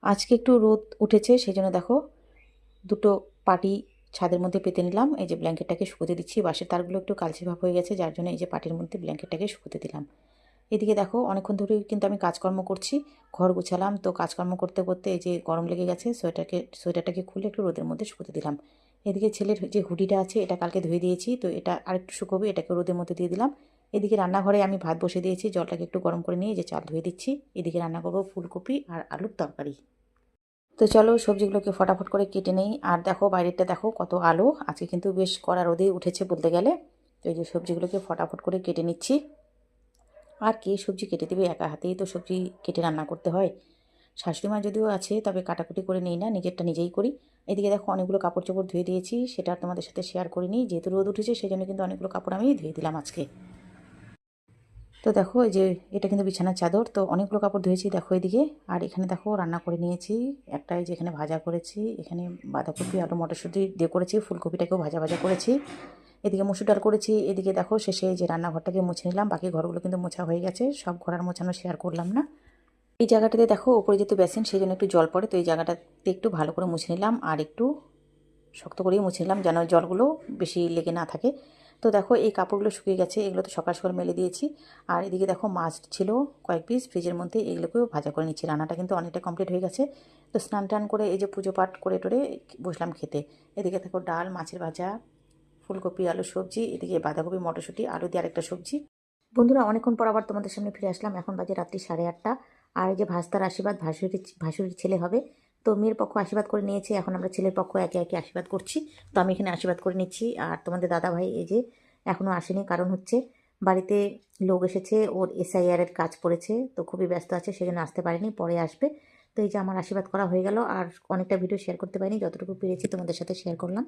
আজকে একটু রোদ উঠেছে, সেই জন্য দেখো দুটো পাটি ছাদের মধ্যে পেতে নিলাম। এই যে ব্ল্যাঙ্কেটটাকে শুকোতে দিচ্ছি, বাঁশের তারগুলো একটু কালচে ভাব হয়ে গেছে, যার জন্য এই যে পাটির মধ্যে ব্ল্যাঙ্কেটটাকে শুকোতে দিলাম। এদিকে দেখো অনেকক্ষণ ধরেই কিন্তু আমি কাজকর্ম করছি, ঘর গুছালাম। তো কাজকর্ম করতে করতে এই যে গরম লেগে গেছে, সোয়েটারটাকে খুলে একটু রোদের মধ্যে শুকোতে দিলাম। এদিকে ছেলের যে হুডিটা আছে এটা কালকে ধুয়ে দিয়েছি, তো এটা আরেকটু শুকোবে, এটাকে রোদের মধ্যে দিয়ে দিলাম। এদিকে রান্নাঘরে আমি ভাত বসে দিয়েছি, জলটাকে একটু গরম করে নিয়ে যে চাল ধুয়ে দিচ্ছি। এদিকে রান্না করবো ফুলকপি আর আলুর তরকারি। তো চলো সবজিগুলোকে ফটাফট করে কেটে নেই। আর দেখো বাইরেটা দেখো কত আলো, আজকে কিন্তু বেশ কড়া রোদেই উঠেছে বলতে গেলে। তো এই যে সবজিগুলোকে ফটাফট করে কেটে নিচ্ছি। আর কে সবজি কেটে দেবে, একা হাতেই তো সবজি কেটে রান্না করতে হয়। শাশুড়ি মা যদিও আছে, তবে কাটাকুটি করে নিই না, নিজেরটা নিজেই করি। এদিকে দেখো অনেকগুলো কাপড় চোপড় ধুয়ে দিয়েছি, সেটা আর তোমাদের সাথে শেয়ার করিনি, যেহেতু রোদ উঠেছে সেই জন্য কিন্তু অনেকগুলো কাপড় আমি ধুয়ে দিলাম আজকে। তো দেখো এই যে এটা কিন্তু বিছানার চাদর, তো অনেকগুলো কাপড় ধুয়েছি দেখো এদিকে। আর এখানে দেখো রান্না করে নিয়েছি, একটা এই যে এখানে ভাজা করেছি, এখানে বাঁধাকপি আলু মটরশুঁটি দিয়ে করেছি, ফুলকপিটাকেও ভাজা ভাজা করেছি, এদিকে মসুর ডাল করেছি। এদিকে দেখো শেষে যে রান্নাঘরটাকে মুছে নিলাম, বাকি ঘরগুলো কিন্তু মোছা হয়ে গেছে, সব ঘর আর মোছানো শেয়ার করলাম না। এই জায়গাটাতে দেখো ওপরে যেহেতু বেসিন সেই জন্য একটু জল পড়ে, তো এই জায়গাটাতে একটু ভালো করে মুছে নিলাম, আর একটু শক্ত করেই মুছে নিলাম যেন জলগুলো বেশি লেগে না থাকে। তো দেখো এই কাপড়গুলো শুকিয়ে গেছে, এগুলো তো সকাল সকাল মেলে দিয়েছি। আর এদিকে দেখো মাছ ছিল কয়েক পিস ফ্রিজের মধ্যে, এগুলোকেও ভাজা করে নিচ্ছি। রান্নাটা কিন্তু অনেকটা কমপ্লিট হয়ে গেছে। তো স্নান টান করে এই যে পুজো পাঠ করে টোরে বসলাম খেতে। এদিকে দেখো ডাল, মাছের ভাজা, ফুলকপি আলু সবজি, এদিকে বাঁধাকপি মটরশুঁটি আলু দিয়ে আরেকটা সবজি। বন্ধুরা অনেকক্ষণ পর আবার তোমাদের সামনে ফিরে আসলাম, এখন বাজে রাত্রি 8:30। আর এই যে ভাস্তার আশীর্বাদ, ভাসুরির ছেলে হবে। তো মেয়ের পক্ষ আশীর্বাদ করে নিয়েছে, এখন আমরা ছেলের পক্ষ একে একে আশীর্বাদ করছি। তো আমি এখানে আশীর্বাদ করে নিচ্ছি। আর তোমাদের দাদা ভাই এই যে এখনও আসেনি, কারণ হচ্ছে বাড়িতে লোক এসেছে, ওর এসআইআর এর কাজ পড়েছে, তো খুবই ব্যস্ত আছে, সেজন্য আসতে পারেনি, পরে আসবে। তো এই যে আমার আশীর্বাদ করা হয়ে গেল। আর অনেকটা ভিডিও শেয়ার করতে পারিনি, যতটুকু পেরেছি তোমাদের সাথে শেয়ার করলাম।